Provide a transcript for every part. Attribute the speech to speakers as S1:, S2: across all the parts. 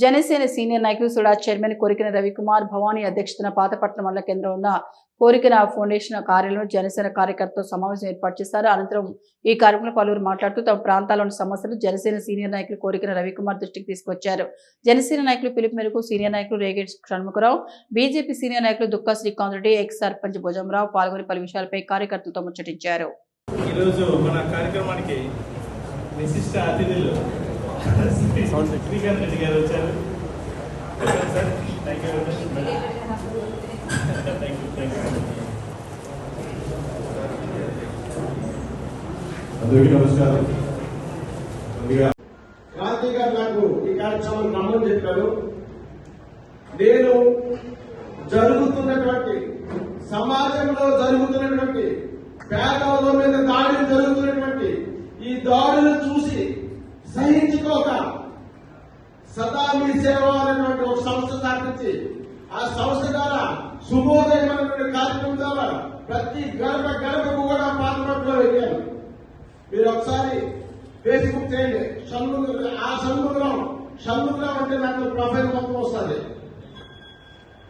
S1: Janasena senior నాయకులు SUDA chairman కోరికన Ravikumar Bhavani అధ్యక్షతన పాతపట్నం మండల కేంద్రంలో ఉన్న కోరికన ఫౌండేషన్ కార్యాలయంలో జనసేన కార్యకర్తలతో సమావేశం ఏర్పాటు చేశారు. అనంతరం ఈ కార్యక్రమంలో పలువురు మాట్లాడుతూ తమ ప్రాంతాల్లోని సమస్యలు జనసేన సీనియర్ నాయకులు కోరికన రవికుమార్ దృష్టికి తీసుకొచ్చారు. జనసేన నాయకులు పిలుపు మేరకు సీనియర్ నాయకులు రేగేట్ షణ్ముఖరావు, బీజేపీ సీనియర్ నాయకులు దుక్కా శ్రీకాంత్ రెడ్డి, ఎక్స్ సర్పంచ్ భుజంరావు పాల్గొని పలు విషయాలపై కార్యకర్తలతో ముచ్చటించారు.
S2: ఈరోజు మన కార్యక్రమానికి విశిష్ట అతిథులు శ్రీకాంత్ రెడ్డి గారు వచ్చారు. సార్ థ్యాంక్ యూ
S3: అందరికీ నమస్కారం. క్రాంతి గారు నాకు ఈ కార్యక్రమం రమ్మని చెప్పారు. నేను జరుగుతున్నటువంటి సమాజంలో జరుగుతున్నటువంటి పేదల మీద దాడులు జరుగుతున్నటువంటి ఈ దాడులు చూసి సహించుకోక సదా మీ సేవ అనేటువంటి ఒక సంస్థ స్థాపించి ఆ సంస్థ ద్వారా శుభోదయం అనేటువంటి కార్యక్రమం ద్వారా ప్రతి గడపకు కూడా పాల్గొనలో వెళ్ళాను. మీరు ఒకసారి ఫేస్బుక్ చేయండి. షణ్ముఖరావు అంటే నాకు ప్రొఫైల్ మొత్తం వస్తుంది.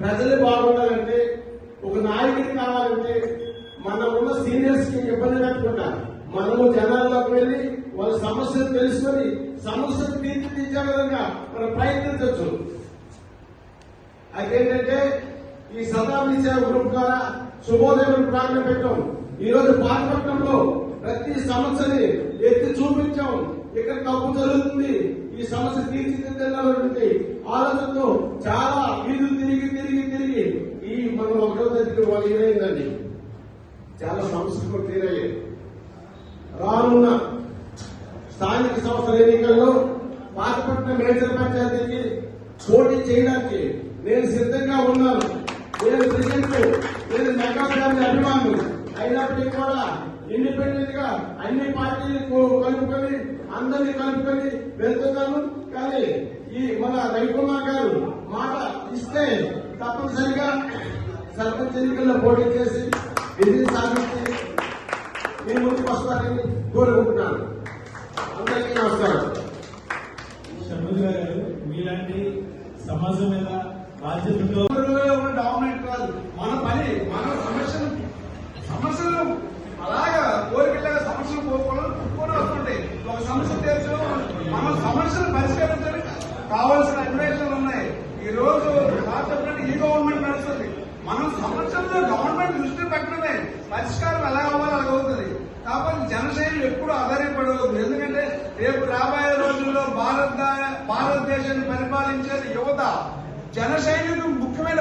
S3: ప్రజలు బాగుండాలంటే, ఒక నాయకుడు కావాలంటే మనం ఉన్న సీనియర్స్ కి ఇబ్బంది పెట్టకుండా మనము జనాల్లోకి వెళ్లి వాళ్ళ సమస్యలు తెలుసుకొని సమస్యలు తీర్చిదిద్దే విధంగా మనం ప్రయత్నించవచ్చు. అదేంటంటే ఈ సదామి సేవ గ్రూప్ ద్వారా శుభోదయం ప్రారంభం పెట్టాం. ఈ రోజు పాతపట్నంలో ప్రతి సమస్యని ఎత్తి చూపించాం. ఇక్కడ తప్పు జరుగుతుంది, ఈ సమస్య తీర్చిదిద్దాలన్నటువంటి ఆలోచనతో చాలా వీధులు తిరిగి ఈ మనం ఒకటో తరగతి వాళ్ళు ఏమైందండి, చాలా సమస్యలు కూడా తీరయ్యాయి. రానున్న స్థానిక సంస్థల ఎన్నికల్లో పాతపట్నం మేజర్ పంచాయతీకి పోటీ చేయడానికి నేను సిద్ధంగా ఉన్నాను. నేను మెగా ఫ్యామిలీ అభిమానులు అయినప్పటికీ కూడా ఇండిపెండెంట్ గా అన్ని పార్టీలు కలుపుకొని అందరినీ కలుపుకొని వెళ్తున్నాను. కానీ ఈ మన రవికుమార్ గారు మాట ఇస్తే తప్పనిసరిగా సర్పంచ్ ఎన్నికల్లో పోటీ చేసి విజయం సాధించి మీ ముందుకు వస్తారని కోరుకుంటున్నాను. అందరికీ నమస్కారం.
S2: షణ్ముఖ గారు, మీలాంటి సమాజం మీద బాధ్యతతో
S3: డామినేట్ కాదు మన పని. మన సమస్యలు అలాగా కోరికలాగా సమస్యలు కోరుకొని వస్తుంటాయి. ఒక సమస్య తెలుసు, మన సమస్యలు పరిష్కరించడానికి కావాల్సిన అన్వేషణలు ఉన్నాయి. ఈ రోజు చెప్పినట్టు ఈ గవర్నమెంట్ నడుస్తుంది. మనం సమస్యల్లో గవర్నమెంట్ దృష్టి పెట్టడమే పరిష్కారం ఎలా అవ్వాలో అలా అవుతుంది. కాబట్టి జనసైన్యం ఎప్పుడు ఆధారపడవద్దు. ఎందుకంటే రేపు రాబోయే రోజుల్లో భారతదేశాన్ని పరిపాలించేది యువత. జన సైనికులు ముఖ్యమైన